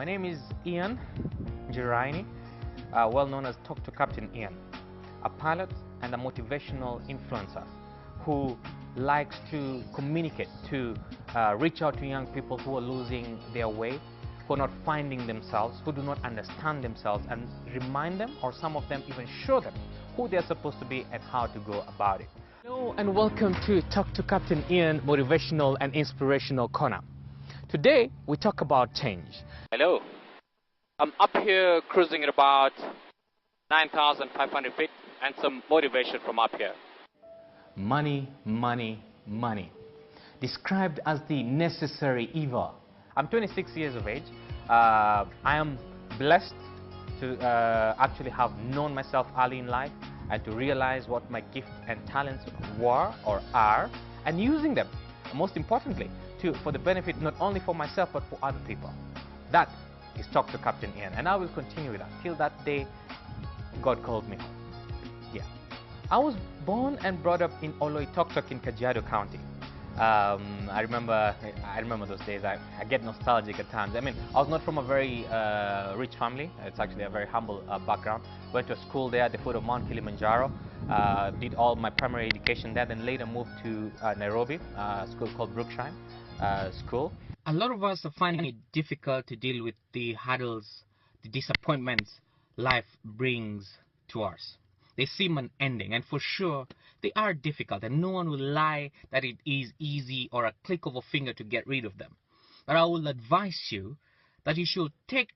My name is Iain, well known as Talk to Captain Iain, a pilot and a motivational influencer who likes to communicate, to reach out to young people who are losing their way, who are not finding themselves, who do not understand themselves, and remind them, or some of them even show them, who they're supposed to be and how to go about it. Hello and welcome to Talk to Captain Iain Motivational and Inspirational Corner. Today we talk about change. Hello, I'm up here cruising at about 9,500 feet and some motivation from up here. Money, money, money. Described as the necessary evil. I'm 26 years of age. I am blessed to actually have known myself early in life and to realize what my gifts and talents were or are, and using them, most importantly, for the benefit not only for myself but for other people. That is Talk to Captain Iain, and I will continue with that till that day God called me home. Yeah. I was born and brought up in Oloitoktok in Kajiado County. I remember those days. I get nostalgic at times. I mean, I was not from a very rich family. It's actually a very humble background. Went to a school there at the foot of Mount Kilimanjaro. Did all my primary education there, then later moved to Nairobi, a school called Brookshire School. A lot of us are finding it difficult to deal with the hurdles, the disappointments life brings to us. They seem unending, and for sure they are difficult, and no one will lie that it is easy or a click of a finger to get rid of them. But I will advise you that you should take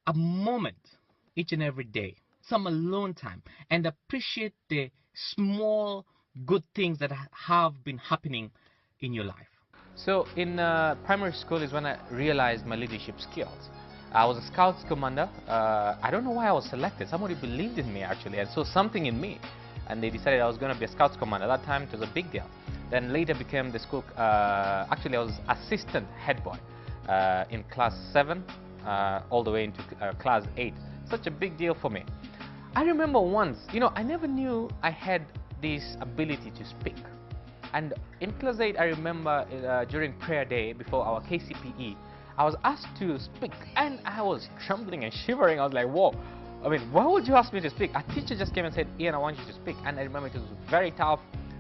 a moment each and every day, some alone time, and appreciate the small good things that have been happening in your life. So in primary school is when I realized my leadership skills. I was a Scouts commander. I don't know why I was selected. Somebody believed in me actually and saw something in me, and they decided I was going to be a Scouts commander. At that time it was a big deal. Then later became the school, actually I was assistant head boy in class 7 all the way into class 8. Such a big deal for me. I remember once, I never knew I had this ability to speak. And in class 8, I remember during prayer day before our KCPE, I was asked to speak, and I was trembling and shivering. I was like, whoa, I mean, why would you ask me to speak? A teacher just came and said, Iain, I want you to speak. And I remember it was very tough.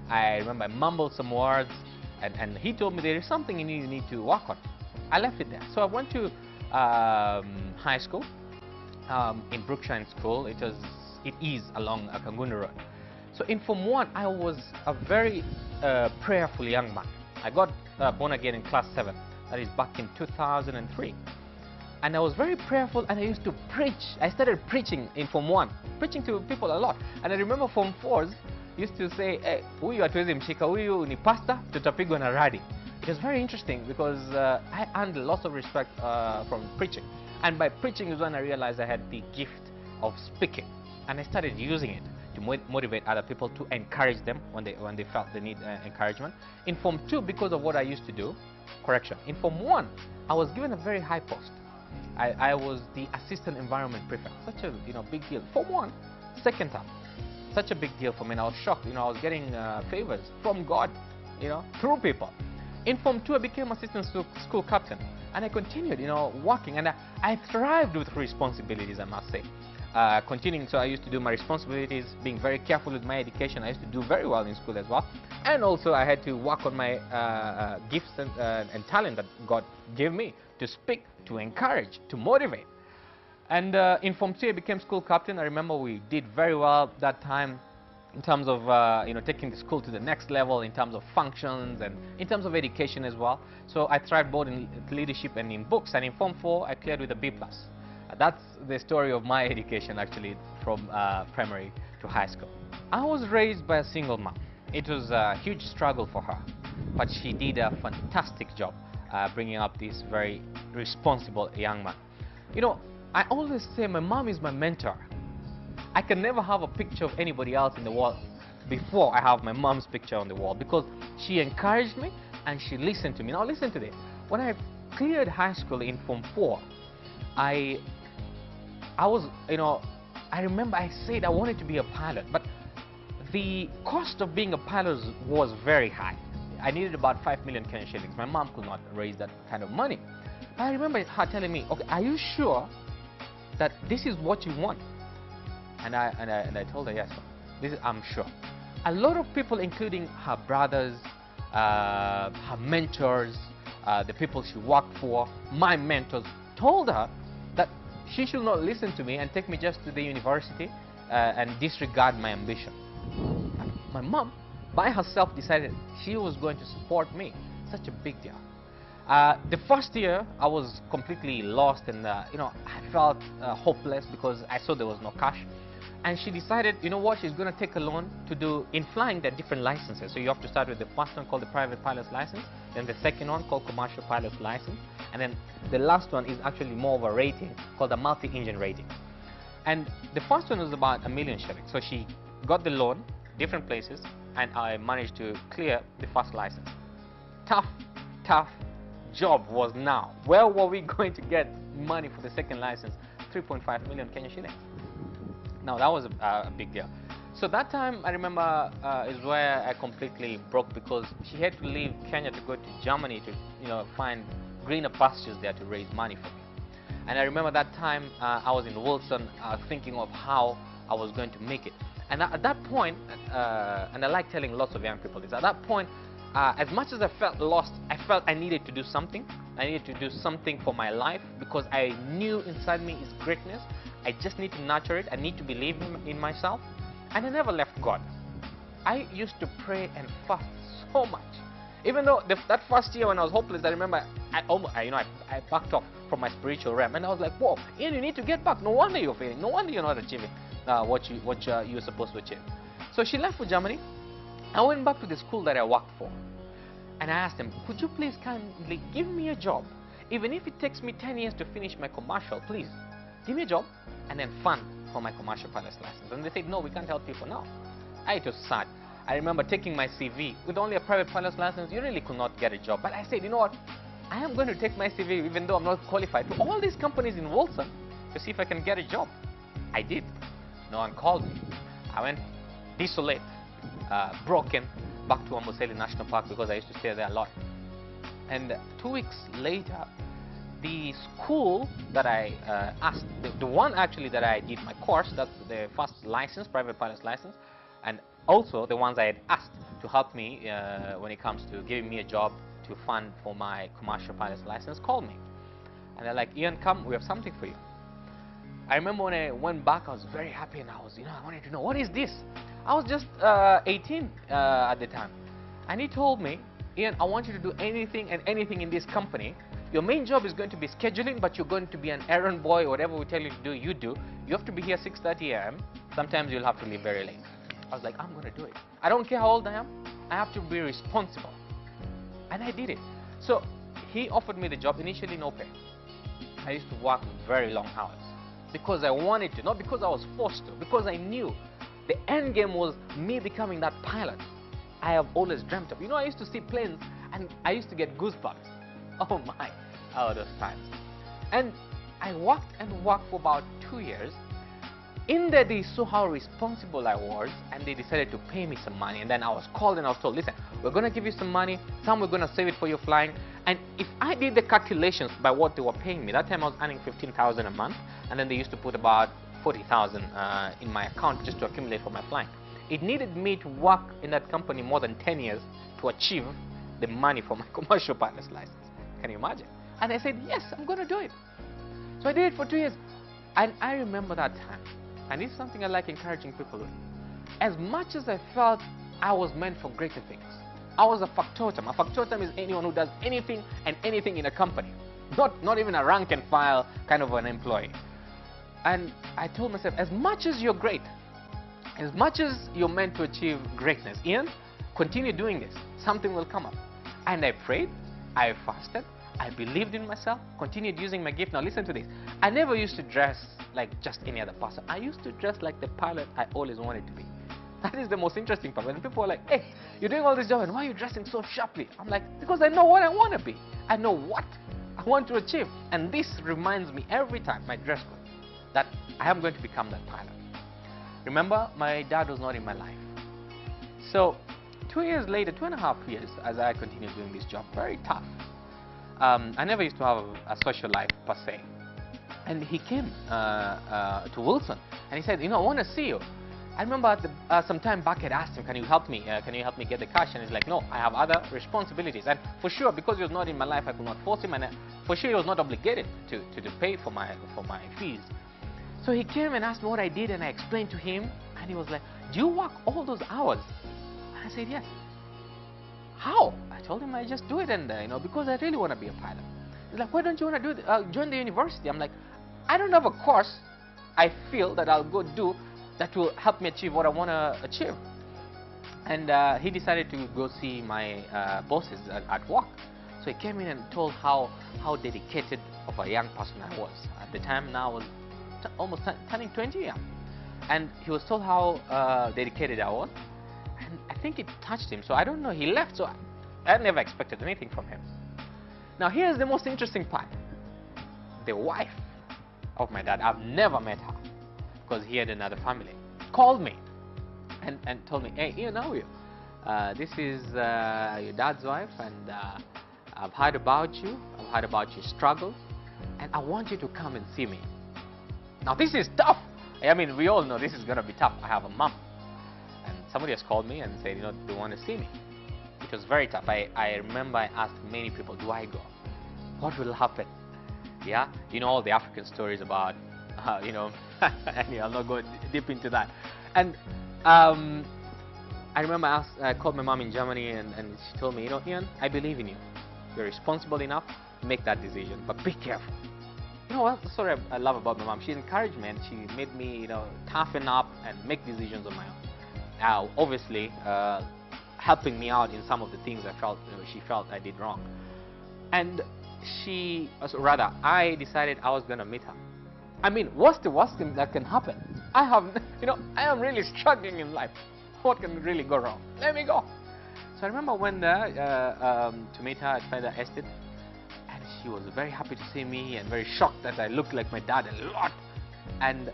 I remember I mumbled some words, and he told me there is something you need to work on. I left it there. So I went to high school in Brookshire School. It is along Kangunda Road. So in Form 1, I was a very prayerful young man. I got born again in class 7. That is back in 2003. And I was very prayerful, and I used to preach. I started preaching in Form 1, preaching to people a lot. And I remember Form 4s used to say, hey, huyu hatuwezi mshika, huyu ni pastor, tutapigwa na radi. It was very interesting because I earned lots of respect from preaching. And by preaching is when I realized I had the gift of speaking. And I started using it to motivate other people, to encourage them when they felt they need encouragement. In Form 2, because of what I used to do, correction, in Form 1, I was given a very high post. I was the assistant environment prefect. Such a big deal. Form 1, second term, such a big deal for me. And I was shocked. I was getting favors from God, through people. In Form 2, I became assistant school captain, and I continued, working, and I thrived with responsibilities, I must say. Continuing, so I used to do my responsibilities, being very careful with my education. I used to do very well in school as well, and also I had to work on my gifts and talent that God gave me to speak, to encourage, to motivate. And in Form 3, I became school captain. I remember we did very well that time in terms of taking the school to the next level in terms of functions and in terms of education as well. So I thrived both in leadership and in books. And in Form 4, I cleared with a B+. That's the story of my education actually, from primary to high school. I was raised by a single mom. It was a huge struggle for her, but she did a fantastic job bringing up this very responsible young man. I always say my mom is my mentor. I can never have a picture of anybody else in the world before I have my mom's picture on the wall, because she encouraged me and she listened to me. Now listen to this. When I cleared high school in Form 4, I remember I said I wanted to be a pilot, but the cost of being a pilot was very high. I needed about 5 million Kenyan shillings. My mom could not raise that kind of money. I remember her telling me, okay, are you sure that this is what you want? And I told her, yes, I'm sure. A lot of people, including her brothers, her mentors, the people she worked for, my mentors, told her that she should not listen to me and take me just to the university and disregard my ambition. My mom, by herself, decided she was going to support me. Such a big deal. The first year, I was completely lost, and I felt hopeless because I saw there was no cash. And she decided, you know what, she's going to take a loan to do in flying. There are different licenses. So you have to start with the first one called the private pilot's license, then the second one called commercial pilot's license, and then the last one is actually more of a rating called a multi-engine rating. And the first one was about £1 million shillings. So she got the loan, different places, and I managed to clear the first license. Tough job was now. Where were we going to get money for the second license? 3.5 million Kenyan shillings. Now that was a big deal. So that time, I remember, is where I completely broke, because she had to leave Kenya to go to Germany to find greener pastures there to raise money for me. And I remember that time I was in Wilson thinking of how I was going to make it. And at that point, and I like telling lots of young people this, at that point, as much as I felt lost, I felt I needed to do something. I needed to do something for my life, because I knew inside me is greatness. I just need to nurture it. I need to believe in myself. And I never left God. I used to pray and fast so much. Even though that first year when I was hopeless, I remember I backed off from my spiritual realm, and I was like, whoa, Ian, you need to get back. No wonder you're failing. No wonder you're not achieving what you're supposed to achieve. So she left for Germany. I went back to the school that I worked for, and I asked them, could you please kindly give me a job? Even if it takes me 10 years to finish my commercial, please give me a job and then fund for my commercial pilot's license. And they said, no, we can't help people now. It was sad. I remember taking my CV. With only a private pilot's license, you really could not get a job. But I said, you know what? I am going to take my CV, even though I'm not qualified, to all these companies in Wilson to see if I can get a job. I did. No one called me. I went desolate, broken, back to Amboseli National Park, because I used to stay there a lot. And 2 weeks later, the school that I asked, the one actually that I did my course, that's the first license, private pilot's license, and also the ones I had asked to help me when it comes to giving me a job to fund for my commercial pilot's license, called me. And they're like, Ian, come, we have something for you. I remember when I went back, I was very happy, and I wanted to know, what is this? I was just 18 at the time. And he told me, Ian, I want you to do anything and anything in this company. Your main job is going to be scheduling, but you're going to be an errand boy. Whatever we tell you to do, you do. You have to be here 6:30 a.m. Sometimes you'll have to leave very late. I was like, I'm going to do it. I don't care how old I am. I have to be responsible. And I did it. So he offered me the job. Initially, no pay. I used to work very long hours because I wanted to, not because I was forced to, because I knew the end game was me becoming that pilot I have always dreamt of. I used to see planes and I used to get goosebumps. Oh my, those times. And I worked and worked for about 2 years. In there, they saw how responsible I was, and they decided to pay me some money. And then I was called and I was told, listen, we're going to give you some money, some we're going to save it for your flying. And if I did the calculations by what they were paying me, that time I was earning 15,000 a month, and then they used to put about 40,000 in my account just to accumulate for my flying. It needed me to work in that company more than 10 years to achieve the money for my commercial pilot's license. Can you imagine? And I said, yes, I'm going to do it. So I did it for 2 years. And I remember that time. And it's something I like encouraging people with. As much as I felt I was meant for greater things, I was a factotum. A factotum is anyone who does anything and anything in a company. Not even a rank and file kind of an employee. And I told myself, as much as you're great, as much as you're meant to achieve greatness, Ian, continue doing this. Something will come up. And I prayed, I fasted, I believed in myself, continued using my gift. Now listen to this. I never used to dress like just any other person. I used to dress like the pilot I always wanted to be. That is the most interesting part. When people are like, hey, you're doing all this job and why are you dressing so sharply? I'm like, because I know what I want to be. I know what I want to achieve. And this reminds me every time, my dress code, that I am going to become that pilot. Remember, my dad was not in my life. So 2 years later, 2.5 years, as I continued doing this job, very tough. I never used to have a social life per se. And he came to Wilson, and he said, I want to see you. I remember some time back I asked him, can you help me? Can you help me get the cash? And he's like, no, I have other responsibilities. And for sure, because he was not in my life, I could not force him, and for sure he was not obligated to pay for my fees. So he came and asked me what I did, and I explained to him, and he was like, do you work all those hours? And I said, yes. How? I told him I just do it, and because I really want to be a pilot. He's like, why don't you want to join the university? I'm like, I don't have a course I feel that I'll go do that will help me achieve what I want to achieve. And he decided to go see my bosses at work. So he came in and told how dedicated of a young person I was. At the time now I was almost turning 20, yeah. And he was told how dedicated I was. And I think it touched him. So I don't know, he left, so I never expected anything from him. Now here's the most interesting part. The wife of my dad, I've never met her because he had another family, called me and told me, hey, Iain, how are you? This is your dad's wife, and I've heard about you, I've heard about your struggles, and I want you to come and see me. Now this is tough. I mean, we all know this is going to be tough. I have a mom, and somebody has called me and said, do you want to see me? It was very tough. I remember I asked many people, do I go? What will happen? Yeah, all the African stories about, anyway, I'll not go deep into that. And I remember I called my mom in Germany, and she told me, Iain, I believe in you. You're responsible enough to make that decision, but be careful. What the story I love about my mom, she encouraged me, and she made me, toughen up and make decisions on my own. Now, obviously, helping me out in some of the things she felt I did wrong. And I decided I was going to meet her. I mean, what's the worst thing that can happen? I am really struggling in life. What can really go wrong? Let me go. So I remember I went there to meet her at Feather Estate, and she was very happy to see me and very shocked that I looked like my dad a lot. And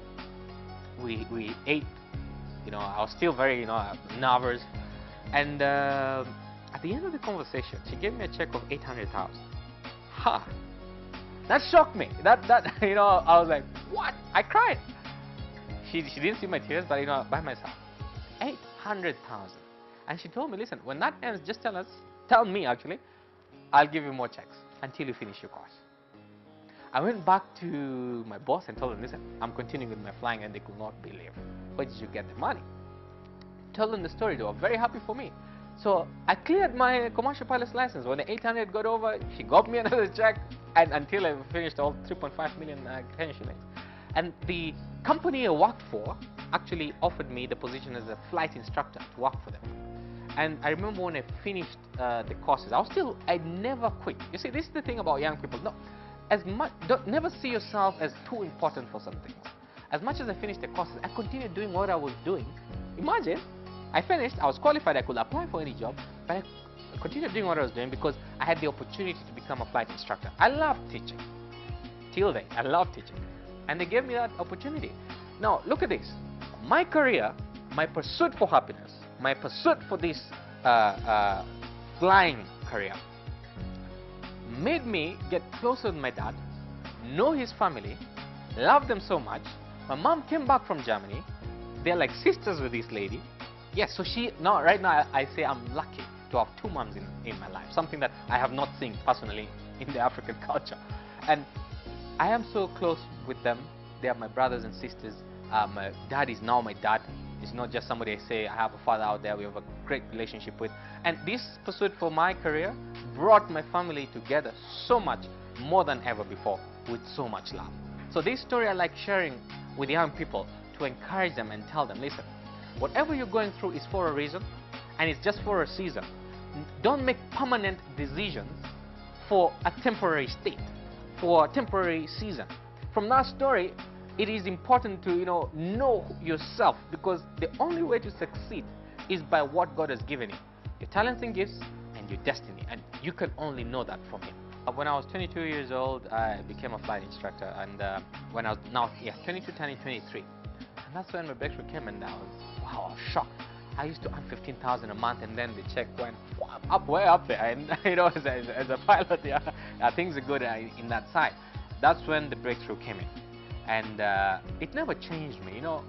we ate. I was still very nervous. And at the end of the conversation, she gave me a check of 800,000. Ha! That shocked me. That I was like, what? I cried. She didn't see my tears, but by myself. 800,000. And she told me, listen, when that ends, just tell me actually, I'll give you more checks until you finish your course. I went back to my boss and told him, listen, I'm continuing with my flying, and they could not believe. Where did you get the money? Told them the story. They were very happy for me. So I cleared my commercial pilot's license. When the 800 got over, she got me another check, and until I finished all 3.5 million Kenyan shillings. And the company I worked for actually offered me the position as a flight instructor to work for them. And I remember when I finished the courses, I never quit. You see, this is the thing about young people. No, never see yourself as too important for some things. As much as I finished the courses, I continued doing what I was doing. Imagine, I finished, I was qualified, I could apply for any job, but I continued doing what I was doing because I had the opportunity to become a flight instructor. I love teaching. Till then, I love teaching. And they gave me that opportunity. Now, look at this. My career, my pursuit for happiness, my pursuit for this flying career made me get closer with my dad, know his family, love them so much. My mom came back from Germany. They're like sisters with this lady. Yes, so right now I say I'm lucky to have two moms in my life, something that I have not seen personally in the African culture. And I am so close with them. They are my brothers and sisters. My dad is now my dad. It's not just somebody I say I have a father out there we have a great relationship with. And this pursuit for my career brought my family together so much more than ever before, with so much love. So this story I like sharing with young people to encourage them and tell them, listen, whatever you're going through is for a reason, and it's just for a season. Don't make permanent decisions for a temporary state, for a temporary season. From that story, it is important to know yourself, because the only way to succeed is by what God has given you, your talents and gifts and your destiny, and you can only know that from Him. When I was 22 years old, I became a flight instructor, and when I was 22 turning 23, and that's when my breakthrough came, and I was shocked. I used to earn 15,000 a month, and then the check went up, way up there. And you know, as a pilot, yeah, things are good in that side. That's when the breakthrough came in, and it never changed me. You know,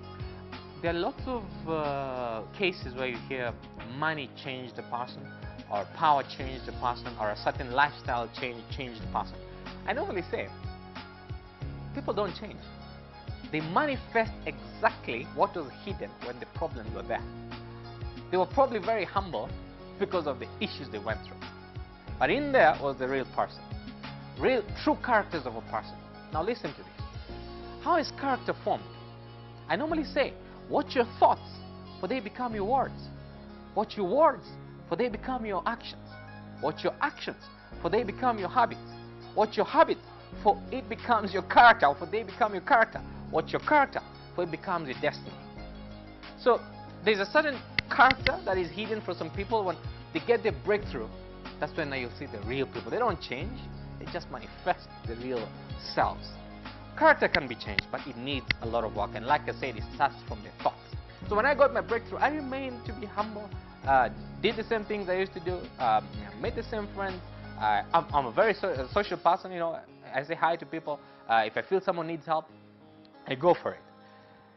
there are lots of cases where you hear money changed a person, or power changed a person, or a certain lifestyle changed a person. I normally say, people don't change. They manifest exactly what was hidden when the problems were there. They were probably very humble because of the issues they went through. But in there was the real person. Real, true characters of a person. Now listen to this. How is character formed? I normally say, watch your thoughts, for they become your words. Watch your words, for they become your actions. Watch your actions, for they become your habits. Watch your habits, for it becomes your character, or for they become your character. Watch your character, for it becomes your destiny. So there's a certain character that is hidden for some people. When they get their breakthrough, that's when you'll see the real people. They don't change, they just manifest the real selves. Character can be changed, but it needs a lot of work, and like I said, it starts from the thoughts. So when I got my breakthrough, I remained to be humble, did the same things I used to do, made the same friends. I'm a very social person. You know, I say hi to people. If I feel someone needs help, I go for it.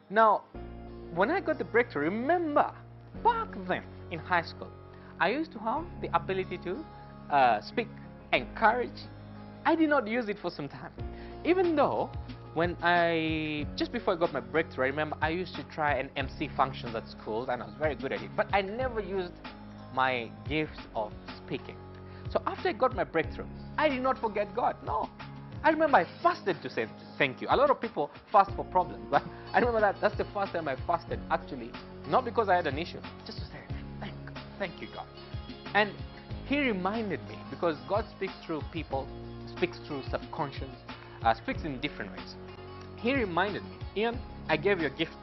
Now, when I got the breakthrough, remember, back then in high school, I used to have the ability to speak, encourage. I did not use it for some time. Even though, just before I got my breakthrough, I remember I used to try and MC functions at schools, and I was very good at it, but I never used my gift of speaking. So after I got my breakthrough, I did not forget God. No. I remember I fasted to say thank you. A lot of people fast for problems, but I remember that's the first time I fasted, actually, not because I had an issue, just to say thank you, God. And He reminded me, because God speaks through people, speaks through subconscious, speaks in different ways. He reminded me, Iain, I gave you a gift.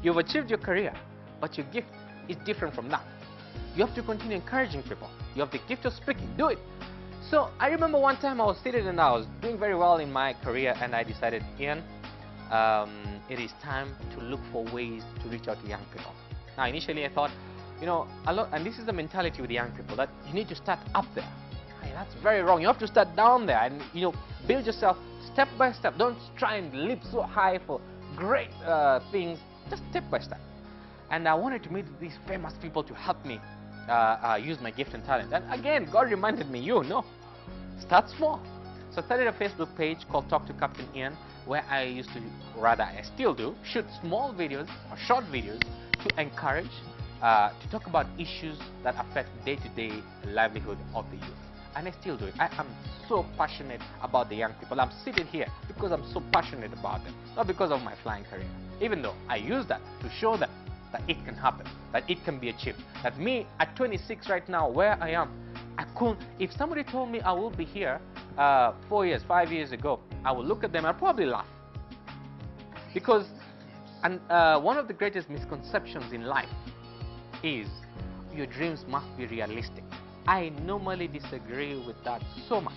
You've achieved your career, but your gift is different from that. You have to continue encouraging people. You have the gift of speaking. Do it. So I remember one time I was seated and I was doing very well in my career, and I decided, Iain, it is time to look for ways to reach out to young people. Now initially I thought, you know, and this is the mentality with young people, that you need to start up there. Hey, that's very wrong. You have to start down there and, you know, build yourself step by step. Don't try and leap so high for great things. Just step by step. And I wanted to meet these famous people to help me use my gift and talent. And again, God reminded me, start small. So I started a Facebook page called Talk to Captain Iain, where I used to, rather I still do, shoot small videos or short videos to encourage, to talk about issues that affect day-to-day livelihood of the youth. And I still do it. I am so passionate about the young people. I'm sitting here because I'm so passionate about them, not because of my flying career. Even though I use that to show them that it can happen, that it can be achieved. That me at 26 right now, where I am, I couldn't. If somebody told me I will be here 4 years, 5 years ago, I will look at them and probably laugh. Because one of the greatest misconceptions in life is your dreams must be realistic. I normally disagree with that so much.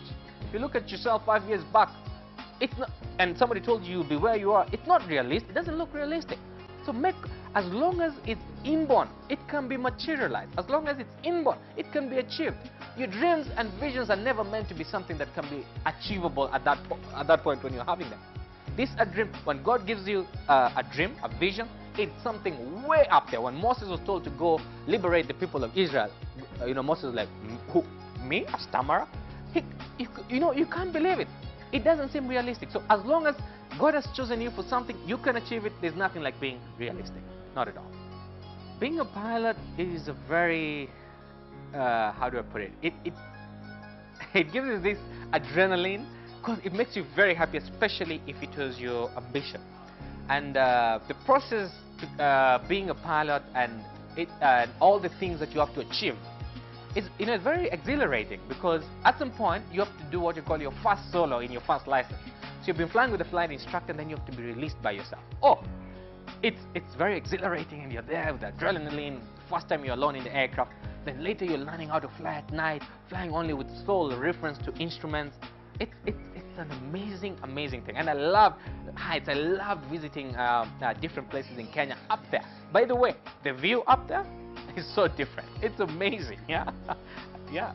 If you look at yourself 5 years back, it's not, and somebody told you you'll be where you are, it's not realistic. It doesn't look realistic. So as long as it's inborn, it can be materialized. As long as it's inborn, it can be achieved. Your dreams and visions are never meant to be something that can be achievable at that point when you're having them. This a dream. When God gives you a dream, a vision, it's something way up there. When Moses was told to go liberate the people of Israel, Moses was like, who? Me? A stammerer? You can't believe it. It doesn't seem realistic. So as long as God has chosen you for something, you can achieve it. There's nothing like being realistic. Not at all. Being a pilot is a very, how do I put it? It gives you this adrenaline, because it makes you very happy, especially if it was your ambition. And the process to being a pilot and all the things that you have to achieve is very exhilarating, because at some point you have to do what you call your first solo in your first license. So you've been flying with a flight instructor, and then you have to be released by yourself. Oh, it's very exhilarating, and you're there with adrenaline. First time you're alone in the aircraft. Then later you're learning how to fly at night, flying only with sole reference to instruments. It's an amazing thing, and I love heights. I loved visiting different places in Kenya up there. By the way, the view up there, is so different. It's amazing, yeah? Yeah.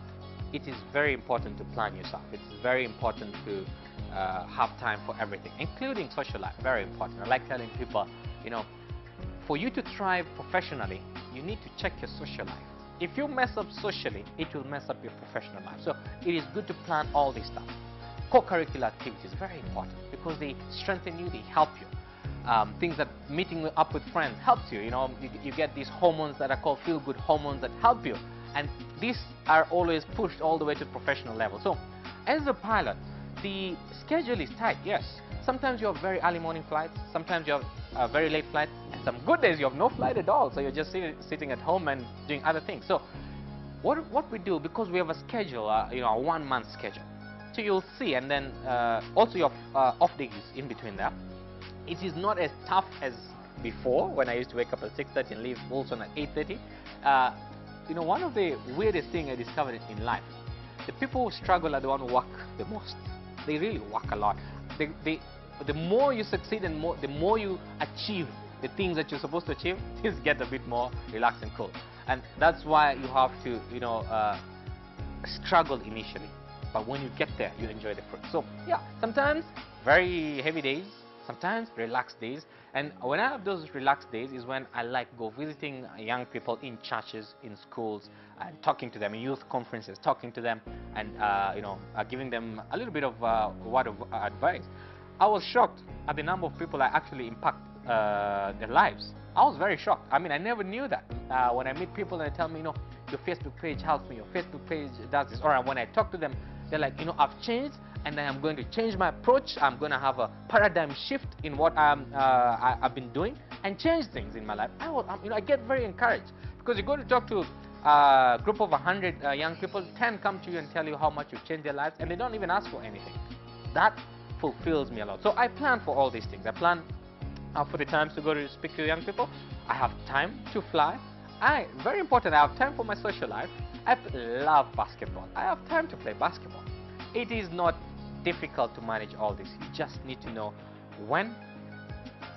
It is very important to plan yourself. It's very important to have time for everything, including social life. Very important. I like telling people, you know, for you to thrive professionally, you need to check your social life. If you mess up socially, it will mess up your professional life. So it is good to plan all this stuff. Co-curricular activities, very important, because they strengthen you, they help you. Things that meeting up with friends helps you. You know, you get these hormones that are called feel-good hormones that help you. And these are always pushed all the way to the professional level. So as a pilot, the schedule is tight, yes. Sometimes you have very early morning flights, sometimes you have a very late flight, and some good days you have no flight at all, so you're just sitting at home and doing other things. So what we do, because we have a schedule, you know, a 1 month schedule, so you'll see, and then also you have off days in between there. It is not as tough as before, when I used to wake up at 6:30 and leave also at 8:30. You know, one of the weirdest things I discovered in life, the people who struggle are the ones who work the most. They really work a lot. The more you succeed and the more you achieve the things that you're supposed to achieve, things get a bit more relaxed and cool. And that's why you have to, you know, struggle initially. But when you get there, you enjoy the fruit. So yeah, sometimes very heavy days, sometimes relaxed days. And when I have those relaxed days is when I like go visiting young people in churches, in schools, and talking to them in youth conferences, talking to them and you know, giving them a little bit of word of advice. I was shocked at the number of people I actually impact their lives. I was very shocked. I mean, I never knew that. When I meet people and they tell me, you know, your Facebook page helps me, your Facebook page does this. Or when I talk to them, they're like, you know, I've changed and I'm going to change my approach. I'm going to have a paradigm shift in what I've been doing and change things in my life. You know, I get very encouraged, because you go to talk to a group of 100 young people, 10 come to you and tell you how much you've changed their lives, and they don't even ask for anything. That fulfills me a lot. So I plan for all these things. I plan for the times to go to speak to young people. I have time to fly. Very important, I have time for my social life. I love basketball. I have time to play basketball. It is not difficult to manage all this. You just need to know when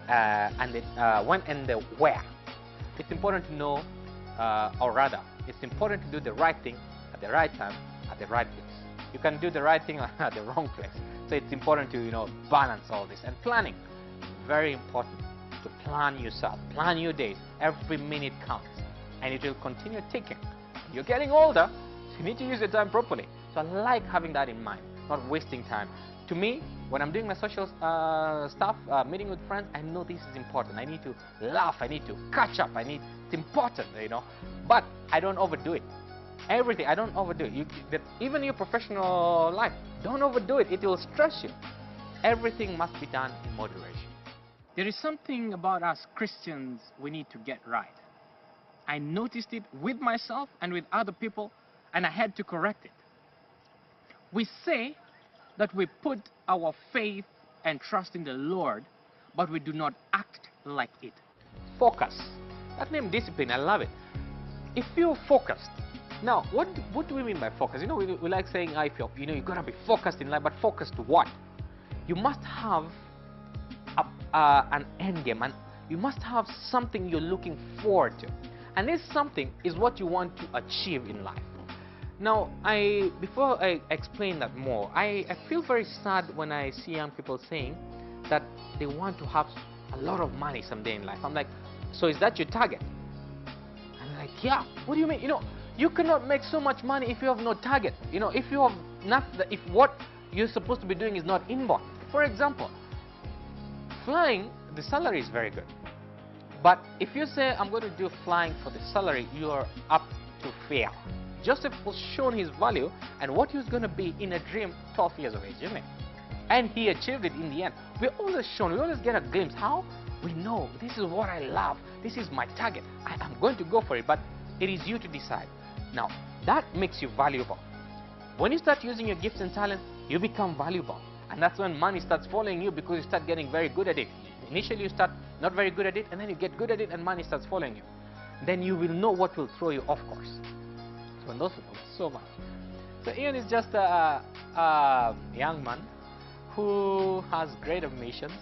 and the where. It's important to know, or rather, it's important to do the right thing at the right time, at the right place. You can do the right thing at the wrong place. So it's important to, you know, balance all this. And planning, very important to plan yourself, plan your days. Every minute counts, and it will continue ticking. You're getting older, so you need to use your time properly. So I like having that in mind, not wasting time. To me, when I'm doing my social stuff, meeting with friends, I know this is important. I need to laugh, I need to catch up, it's important, you know. But I don't overdo it. Everything, I don't overdo it. Even your professional life, don't overdo it. It will stress you. Everything must be done in moderation. There is something about us Christians we need to get right. I noticed it with myself and with other people, and I had to correct it. We say that we put our faith and trust in the Lord, but we do not act like it. Focus. That name, discipline, I love it. If you're focused, now what do we mean by focus? You know, we like saying, you know, you gotta be focused in life, but focused to what? You must have an end game, and you must have something you're looking forward to. And this something is what you want to achieve in life. Now, before I explain that more, I feel very sad when I see young people saying that they want to have a lot of money someday in life. I'm like, so is that your target? And they're like, yeah. What do you mean? You know, you cannot make so much money if you have no target. You know, if you have not, if what you're supposed to be doing is not inbound. For example, flying, the salary is very good. But if you say, I'm going to do flying for the salary, you are up to fail. Joseph was shown his value and what he was going to be in a dream 12 years of age, isn't it? And he achieved it in the end. We're always shown, we always get a glimpse. How? We know, this is what I love. This is my target. I'm going to go for it, but it is you to decide. Now, that makes you valuable. When you start using your gifts and talents, you become valuable. And that's when money starts following you, because you start getting very good at it. Initially, you start not very good at it, and then you get good at it, and money starts following you. Then you will know what will throw you off course. So, and those people, so much. So, Iain is just a young man who has great ambitions.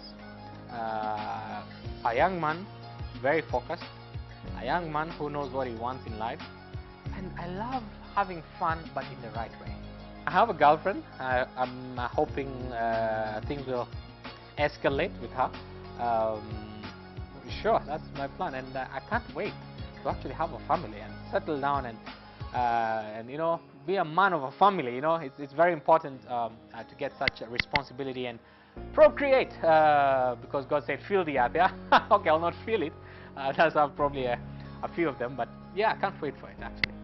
A young man, very focused, a young man who knows what he wants in life, and I love having fun, but in the right way. I have a girlfriend. I'm hoping things will escalate with her. Sure, that's my plan, and I can't wait to actually have a family and settle down and you know, be a man of a family. You know, it's very important to get such a responsibility and procreate because God said fill the earth. Yeah, okay, I'll not feel it. That's probably a few of them, but yeah, I can't wait for it actually.